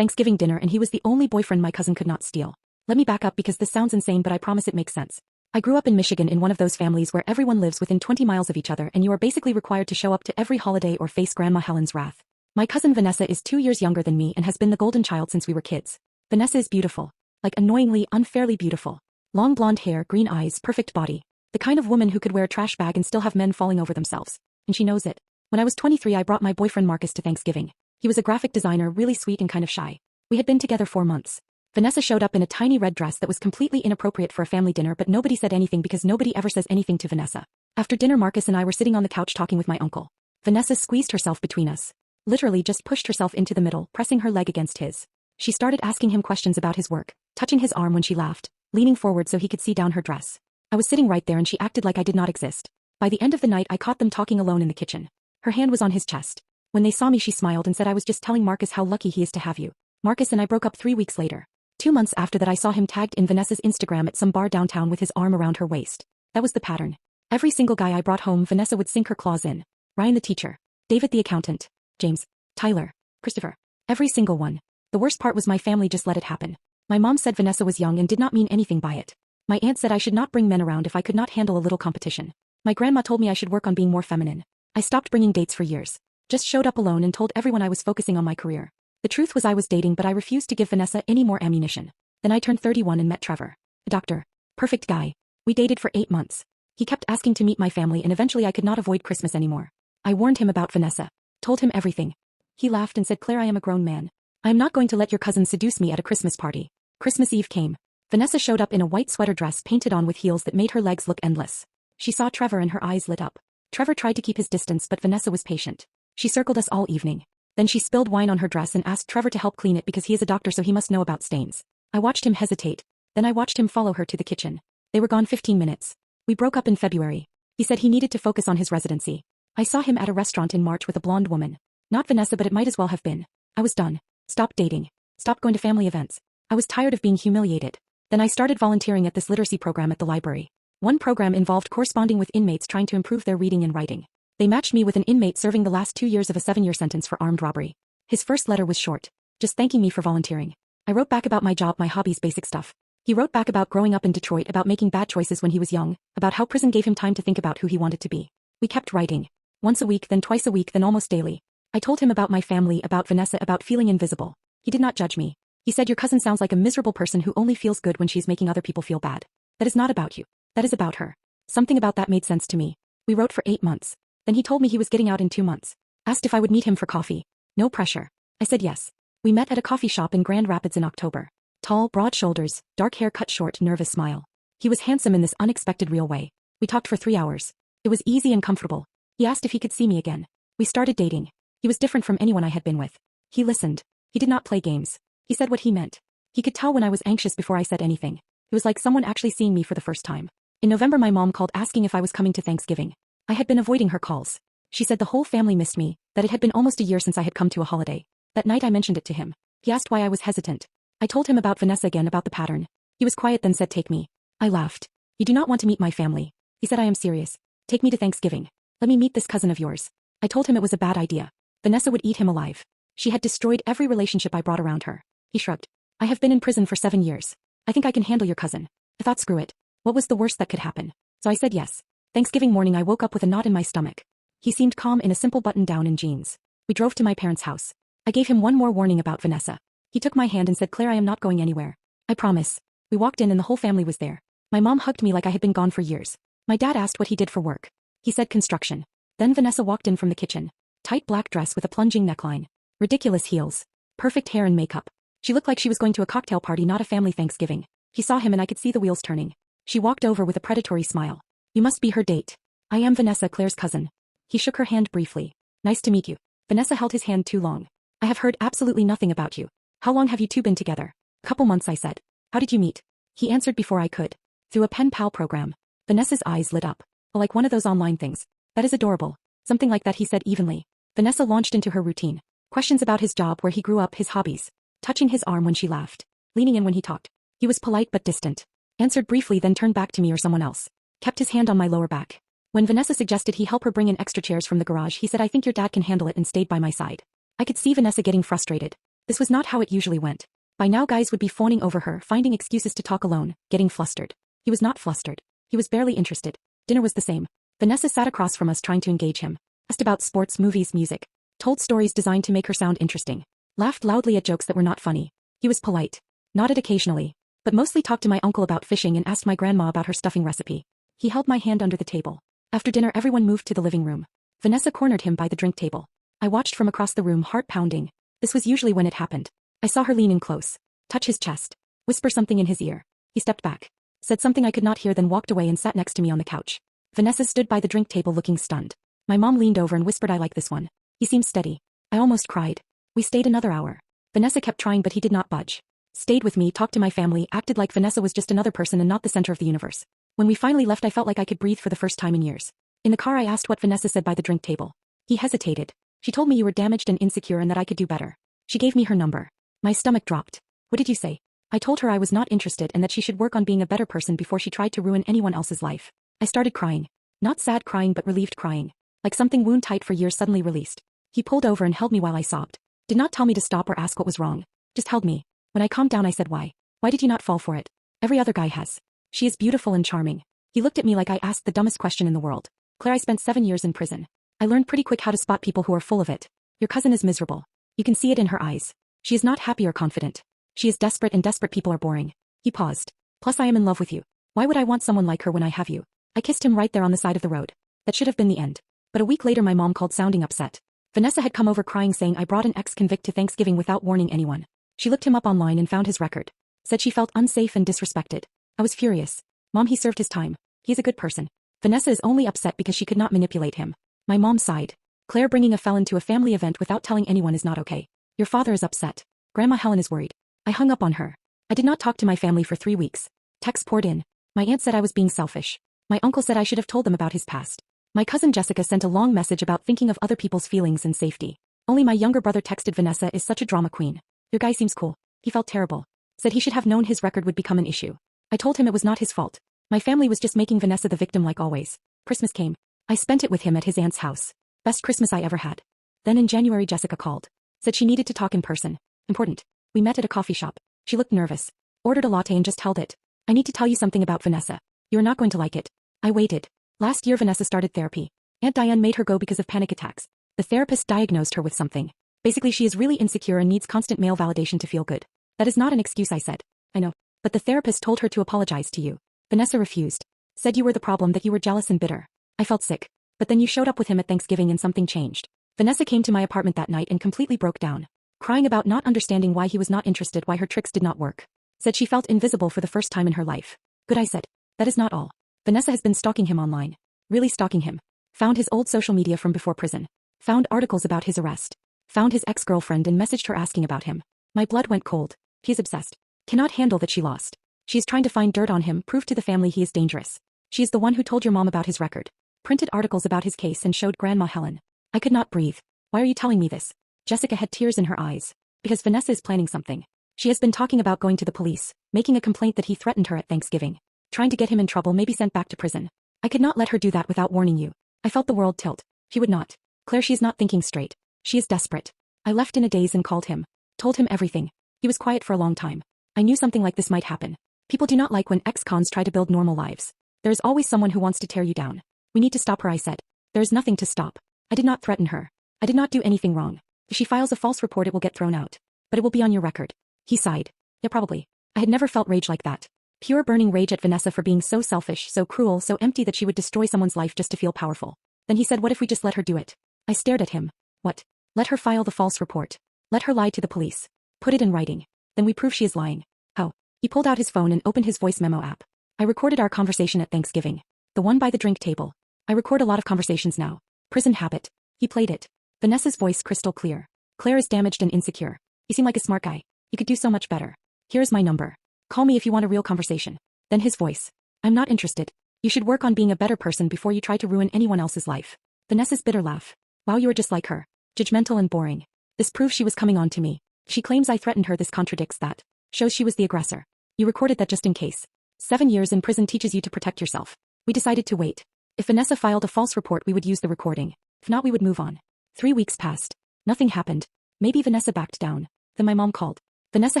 Thanksgiving dinner and he was the only boyfriend my cousin could not steal. Let me back up because this sounds insane but I promise it makes sense. I grew up in Michigan in one of those families where everyone lives within 20 miles of each other and you are basically required to show up to every holiday or face Grandma Helen's wrath. My cousin Vanessa is 2 years younger than me and has been the golden child since we were kids. Vanessa is beautiful. Like annoyingly, unfairly beautiful. Long blonde hair, green eyes, perfect body. The kind of woman who could wear a trash bag and still have men falling over themselves. And she knows it. When I was 23 I brought my boyfriend Marcus to Thanksgiving. He was a graphic designer, really sweet and kind of shy. We had been together 4 months. Vanessa showed up in a tiny red dress that was completely inappropriate for a family dinner but nobody said anything because nobody ever says anything to Vanessa. After dinner Marcus and I were sitting on the couch talking with my uncle. Vanessa squeezed herself between us. Literally just pushed herself into the middle, pressing her leg against his. She started asking him questions about his work, touching his arm when she laughed, leaning forward so he could see down her dress. I was sitting right there and she acted like I did not exist. By the end of the night I caught them talking alone in the kitchen. Her hand was on his chest. When they saw me she smiled and said I was just telling Marcus how lucky he is to have you. Marcus and I broke up 3 weeks later. 2 months after that I saw him tagged in Vanessa's Instagram at some bar downtown with his arm around her waist. That was the pattern. Every single guy I brought home Vanessa would sink her claws in. Ryan the teacher. David the accountant. James. Tyler. Christopher. Every single one. The worst part was my family just let it happen. My mom said Vanessa was young and did not mean anything by it. My aunt said I should not bring men around if I could not handle a little competition. My grandma told me I should work on being more feminine. I stopped bringing dates for years. Just showed up alone and told everyone I was focusing on my career. The truth was I was dating but I refused to give Vanessa any more ammunition. Then I turned 31 and met Trevor. A doctor. Perfect guy. We dated for 8 months. He kept asking to meet my family and eventually I could not avoid Christmas anymore. I warned him about Vanessa. Told him everything. He laughed and said, Claire, I am a grown man. I am not going to let your cousin seduce me at a Christmas party. Christmas Eve came. Vanessa showed up in a white sweater dress painted on with heels that made her legs look endless. She saw Trevor and her eyes lit up. Trevor tried to keep his distance but Vanessa was patient. She circled us all evening. Then she spilled wine on her dress and asked Trevor to help clean it because he is a doctor so he must know about stains. I watched him hesitate. Then I watched him follow her to the kitchen. They were gone 15 minutes. We broke up in February. He said he needed to focus on his residency. I saw him at a restaurant in March with a blonde woman. Not Vanessa but it might as well have been. I was done. Stopped dating. Stopped going to family events. I was tired of being humiliated. Then I started volunteering at this literacy program at the library. One program involved corresponding with inmates trying to improve their reading and writing. They matched me with an inmate serving the last 2 years of a 7-year sentence for armed robbery. His first letter was short. Just thanking me for volunteering. I wrote back about my job, my hobbies, basic stuff. He wrote back about growing up in Detroit, about making bad choices when he was young, about how prison gave him time to think about who he wanted to be. We kept writing. Once a week, then twice a week, then almost daily. I told him about my family, about Vanessa, about feeling invisible. He did not judge me. He said your cousin sounds like a miserable person who only feels good when she's making other people feel bad. That is not about you. That is about her. Something about that made sense to me. We wrote for 8 months. Then he told me he was getting out in 2 months. Asked if I would meet him for coffee. No pressure. I said yes. We met at a coffee shop in Grand Rapids in October. Tall, broad shoulders, dark hair cut short, nervous smile. He was handsome in this unexpected real way. We talked for 3 hours. It was easy and comfortable. He asked if he could see me again. We started dating. He was different from anyone I had been with. He listened. He did not play games. He said what he meant. He could tell when I was anxious before I said anything. It was like someone actually seeing me for the first time. In November my mom called asking if I was coming to Thanksgiving. I had been avoiding her calls. She said the whole family missed me, that it had been almost a year since I had come to a holiday. That night I mentioned it to him. He asked why I was hesitant. I told him about Vanessa again, about the pattern. He was quiet then said take me. I laughed. You do not want to meet my family. He said I am serious. Take me to Thanksgiving. Let me meet this cousin of yours. I told him it was a bad idea. Vanessa would eat him alive. She had destroyed every relationship I brought around her. He shrugged. I have been in prison for 7 years. I think I can handle your cousin. I thought screw it. What was the worst that could happen? So I said yes. Thanksgiving morning I woke up with a knot in my stomach. He seemed calm in a simple button-down and jeans. We drove to my parents' house. I gave him one more warning about Vanessa. He took my hand and said, Claire, I am not going anywhere. I promise. We walked in and the whole family was there. My mom hugged me like I had been gone for years. My dad asked what he did for work. He said construction. Then Vanessa walked in from the kitchen. Tight black dress with a plunging neckline. Ridiculous heels. Perfect hair and makeup. She looked like she was going to a cocktail party, not a family Thanksgiving. He saw him and I could see the wheels turning. She walked over with a predatory smile. You must be her date. I am Vanessa, Claire's cousin. He shook her hand briefly. Nice to meet you. Vanessa held his hand too long. I have heard absolutely nothing about you. How long have you two been together? Couple months, I said. How did you meet? He answered before I could. Through a pen pal program. Vanessa's eyes lit up. Like one of those online things. That is adorable. Something like that, he said evenly. Vanessa launched into her routine. Questions about his job, where he grew up, his hobbies. Touching his arm when she laughed. Leaning in when he talked. He was polite but distant. Answered briefly then turned back to me or someone else. Kept his hand on my lower back. When Vanessa suggested he help her bring in extra chairs from the garage, he said I think your dad can handle it and stayed by my side. I could see Vanessa getting frustrated. This was not how it usually went. By now guys would be fawning over her, finding excuses to talk alone, getting flustered. He was not flustered. He was barely interested. Dinner was the same. Vanessa sat across from us trying to engage him. Asked about sports, movies, music. Told stories designed to make her sound interesting. Laughed loudly at jokes that were not funny. He was polite. Nodded occasionally. But mostly talked to my uncle about fishing and asked my grandma about her stuffing recipe. He held my hand under the table. After dinner everyone moved to the living room. Vanessa cornered him by the drink table. I watched from across the room, heart pounding. This was usually when it happened. I saw her lean in close. Touch his chest. Whisper something in his ear. He stepped back. Said something I could not hear, then walked away and sat next to me on the couch. Vanessa stood by the drink table looking stunned. My mom leaned over and whispered, "I like this one. He seems steady." I almost cried. We stayed another hour. Vanessa kept trying but he did not budge. Stayed with me, talked to my family, acted like Vanessa was just another person and not the center of the universe. When we finally left I felt like I could breathe for the first time in years. In the car I asked what Vanessa said by the drink table. He hesitated. She told me you were damaged and insecure and that I could do better. She gave me her number. My stomach dropped. What did you say? I told her I was not interested and that she should work on being a better person before she tried to ruin anyone else's life. I started crying. Not sad crying but relieved crying. Like something wound tight for years suddenly released. He pulled over and held me while I sobbed. Did not tell me to stop or ask what was wrong. Just held me. When I calmed down I said, "Why? Why did you not fall for it? Every other guy has. She is beautiful and charming." He looked at me like I asked the dumbest question in the world. "Claire, I spent 7 years in prison. I learned pretty quick how to spot people who are full of it. Your cousin is miserable. You can see it in her eyes. She is not happy or confident. She is desperate and desperate people are boring." He paused. "Plus I am in love with you. Why would I want someone like her when I have you?" I kissed him right there on the side of the road. That should have been the end. But a week later my mom called sounding upset. Vanessa had come over crying saying I brought an ex-convict to Thanksgiving without warning anyone. She looked him up online and found his record. Said she felt unsafe and disrespected. I was furious. "Mom, he served his time. He's a good person. Vanessa is only upset because she could not manipulate him." My mom sighed. "Claire, bringing a felon to a family event without telling anyone is not okay. Your father is upset. Grandma Helen is worried." I hung up on her. I did not talk to my family for 3 weeks. Texts poured in. My aunt said I was being selfish. My uncle said I should have told them about his past. My cousin Jessica sent a long message about thinking of other people's feelings and safety. Only my younger brother texted, "Vanessa is such a drama queen. Your guy seems cool." He felt terrible. Said he should have known his record would become an issue. I told him it was not his fault. My family was just making Vanessa the victim like always. Christmas came. I spent it with him at his aunt's house. Best Christmas I ever had. Then in January Jessica called. Said she needed to talk in person. Important. We met at a coffee shop. She looked nervous. Ordered a latte and just held it. "I need to tell you something about Vanessa. You're not going to like it." I waited. Last year Vanessa started therapy. Aunt Diane made her go because of panic attacks. The therapist diagnosed her with something. Basically she is really insecure and needs constant male validation to feel good. "That is not an excuse," I said. "I know. But the therapist told her to apologize to you." Vanessa refused. Said you were the problem, that you were jealous and bitter. I felt sick. But then you showed up with him at Thanksgiving and something changed. Vanessa came to my apartment that night and completely broke down. Crying about not understanding why he was not interested, why her tricks did not work. Said she felt invisible for the first time in her life. Good, I said. That is not all. Vanessa has been stalking him online. Really stalking him. Found his old social media from before prison. Found articles about his arrest. Found his ex-girlfriend and messaged her asking about him. My blood went cold. He is obsessed. Cannot handle that she lost. She is trying to find dirt on him, prove to the family he is dangerous. She is the one who told your mom about his record. Printed articles about his case and showed Grandma Helen. I could not breathe. Why are you telling me this? Jessica had tears in her eyes. Because Vanessa is planning something. She has been talking about going to the police, making a complaint that he threatened her at Thanksgiving. Trying to get him in trouble, maybe sent back to prison. I could not let her do that without warning you. I felt the world tilt. She would not. Claire, she is not thinking straight. She is desperate. I left in a daze and called him. Told him everything. He was quiet for a long time. I knew something like this might happen. People do not like when ex-cons try to build normal lives. There is always someone who wants to tear you down. We need to stop her, I said. There is nothing to stop. I did not threaten her. I did not do anything wrong. If she files a false report it will get thrown out. But it will be on your record. He sighed. Yeah, probably. I had never felt rage like that. Pure burning rage at Vanessa for being so selfish, so cruel, so empty that she would destroy someone's life just to feel powerful. Then he said, what if we just let her do it? I stared at him. What? Let her file the false report. Let her lie to the police. Put it in writing. Then we prove she is lying. How? He pulled out his phone and opened his voice memo app. I recorded our conversation at Thanksgiving. The one by the drink table. I record a lot of conversations now. Prison habit. He played it. Vanessa's voice crystal clear. Claire is damaged and insecure. You seem like a smart guy. You could do so much better. Here's my number. Call me if you want a real conversation. Then his voice. I'm not interested. You should work on being a better person before you try to ruin anyone else's life. Vanessa's bitter laugh. Wow, you are just like her. Judgmental and boring. This proves she was coming on to me. She claims I threatened her. This contradicts that. Shows she was the aggressor. You recorded that just in case. 7 years in prison teaches you to protect yourself. We decided to wait. If Vanessa filed a false report we would use the recording. If not we would move on. 3 weeks passed. Nothing happened. Maybe Vanessa backed down. Then my mom called. Vanessa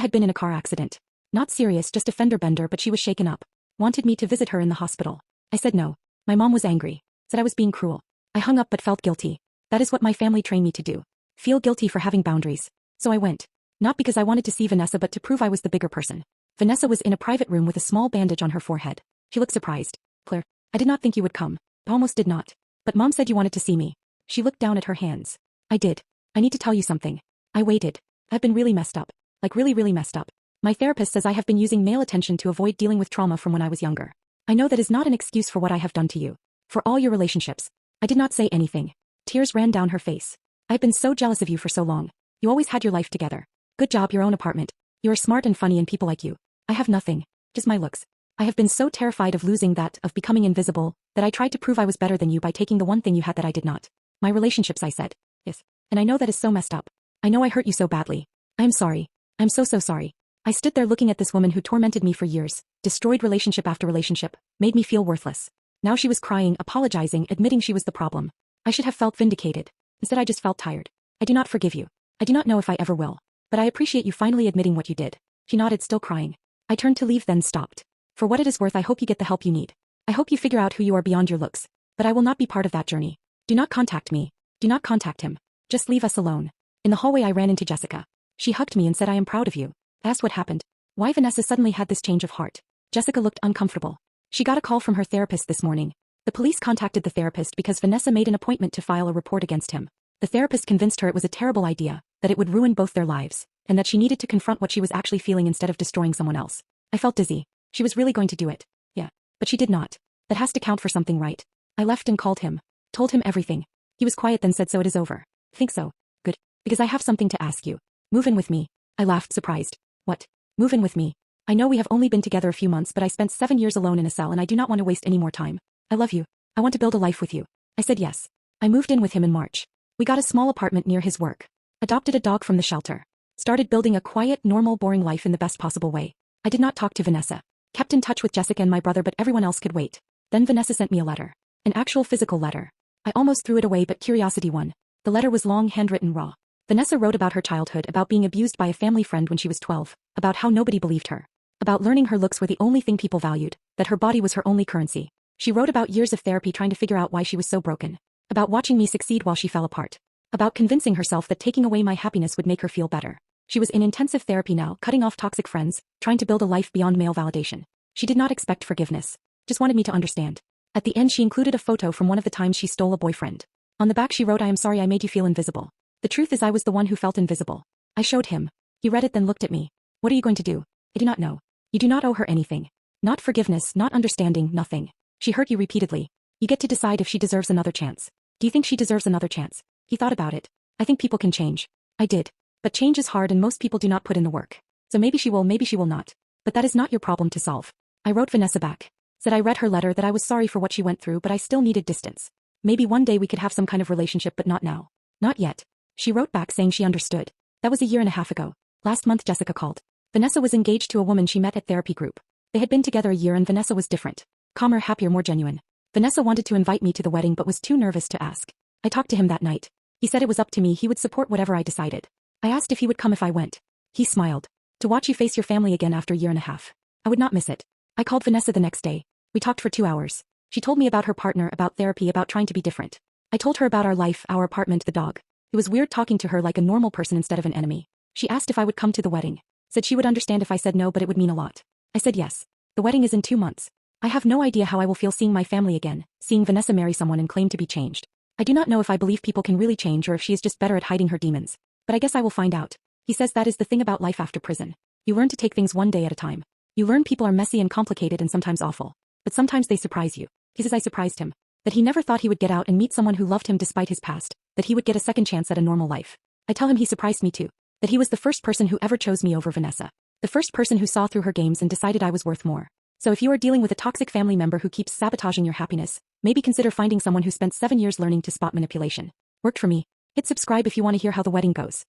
had been in a car accident. Not serious, just a fender bender, but she was shaken up. Wanted me to visit her in the hospital. I said no. My mom was angry. Said I was being cruel. I hung up but felt guilty. That is what my family trained me to do. Feel guilty for having boundaries. So I went. Not because I wanted to see Vanessa but to prove I was the bigger person. Vanessa was in a private room with a small bandage on her forehead. She looked surprised. Claire, I did not think you would come. I almost did not. But Mom said you wanted to see me. She looked down at her hands. I did. I need to tell you something. I waited. I've been really messed up. Like really messed up. My therapist says I have been using male attention to avoid dealing with trauma from when I was younger. I know that is not an excuse for what I have done to you. For all your relationships. I did not say anything. Tears ran down her face. I've been so jealous of you for so long. You always had your life together. Good job, your own apartment. You are smart and funny and people like you. I have nothing. Just my looks. I have been so terrified of losing that, of becoming invisible, that I tried to prove I was better than you by taking the one thing you had that I did not. My relationships, I said. Yes. And I know that is so messed up. I know I hurt you so badly. I am sorry. I'm so sorry. I stood there looking at this woman who tormented me for years, destroyed relationship after relationship, made me feel worthless. Now she was crying, apologizing, admitting she was the problem. I should have felt vindicated. Instead I just felt tired. I do not forgive you. I do not know if I ever will. But I appreciate you finally admitting what you did. She nodded, still crying. I turned to leave then stopped. For what it is worth, I hope you get the help you need. I hope you figure out who you are beyond your looks. But I will not be part of that journey. Do not contact me. Do not contact him. Just leave us alone. In the hallway I ran into Jessica. She hugged me and said I am proud of you. I asked what happened. Why Vanessa suddenly had this change of heart. Jessica looked uncomfortable. She got a call from her therapist this morning. The police contacted the therapist because Vanessa made an appointment to file a report against him. The therapist convinced her it was a terrible idea, that it would ruin both their lives, and that she needed to confront what she was actually feeling instead of destroying someone else. I felt dizzy. She was really going to do it. Yeah. But she did not. That has to count for something, right? I left and called him. Told him everything. He was quiet then said, so it is over. Think so. Good. Because I have something to ask you. Move in with me. I laughed, surprised. What? Move in with me. I know we have only been together a few months, but I spent 7 years alone in a cell and I do not want to waste any more time. I love you. I want to build a life with you. I said yes. I moved in with him in March. We got a small apartment near his work. Adopted a dog from the shelter. Started building a quiet, normal, boring life in the best possible way. I did not talk to Vanessa. Kept in touch with Jessica and my brother, but everyone else could wait. Then Vanessa sent me a letter. An actual physical letter. I almost threw it away, but curiosity won. The letter was long, handwritten, raw. Vanessa wrote about her childhood, about being abused by a family friend when she was 12, about how nobody believed her. About learning her looks were the only thing people valued, that her body was her only currency. She wrote about years of therapy trying to figure out why she was so broken. About watching me succeed while she fell apart. About convincing herself that taking away my happiness would make her feel better. She was in intensive therapy now, cutting off toxic friends, trying to build a life beyond male validation. She did not expect forgiveness. Just wanted me to understand. At the end she included a photo from one of the times she stole a boyfriend. On the back she wrote, I am sorry I made you feel invisible. The truth is I was the one who felt invisible. I showed him. He read it then looked at me. What are you going to do? I do not know. You do not owe her anything. Not forgiveness, not understanding, nothing. She hurt you repeatedly. You get to decide if she deserves another chance. Do you think she deserves another chance? He thought about it. I think people can change. I did. But change is hard and most people do not put in the work. So maybe she will not. But that is not your problem to solve. I wrote Vanessa back. Said I read her letter, that I was sorry for what she went through, but I still needed distance. Maybe one day we could have some kind of relationship, but not now. Not yet. She wrote back saying she understood. That was 1.5 years ago. Last month Jessica called. Vanessa was engaged to a woman she met at therapy group. They had been together a year and Vanessa was different. Calmer, happier, more genuine. Vanessa wanted to invite me to the wedding but was too nervous to ask. I talked to him that night. He said it was up to me, he would support whatever I decided. I asked if he would come if I went. He smiled. To watch you face your family again after 1.5 years. I would not miss it. I called Vanessa the next day. We talked for 2 hours. She told me about her partner, about therapy, about trying to be different. I told her about our life, our apartment, the dog. It was weird talking to her like a normal person instead of an enemy. She asked if I would come to the wedding. Said she would understand if I said no, but it would mean a lot. I said yes. The wedding is in 2 months. I have no idea how I will feel seeing my family again, seeing Vanessa marry someone and claim to be changed. I do not know if I believe people can really change or if she is just better at hiding her demons. But I guess I will find out. He says that is the thing about life after prison. You learn to take things one day at a time. You learn people are messy and complicated and sometimes awful. But sometimes they surprise you. He says I surprised him. That he never thought he would get out and meet someone who loved him despite his past. That he would get a second chance at a normal life. I tell him he surprised me too. That he was the first person who ever chose me over Vanessa. The first person who saw through her games and decided I was worth more. So if you are dealing with a toxic family member who keeps sabotaging your happiness, maybe consider finding someone who spent 7 years learning to spot manipulation. Worked for me. Hit subscribe if you want to hear how the wedding goes.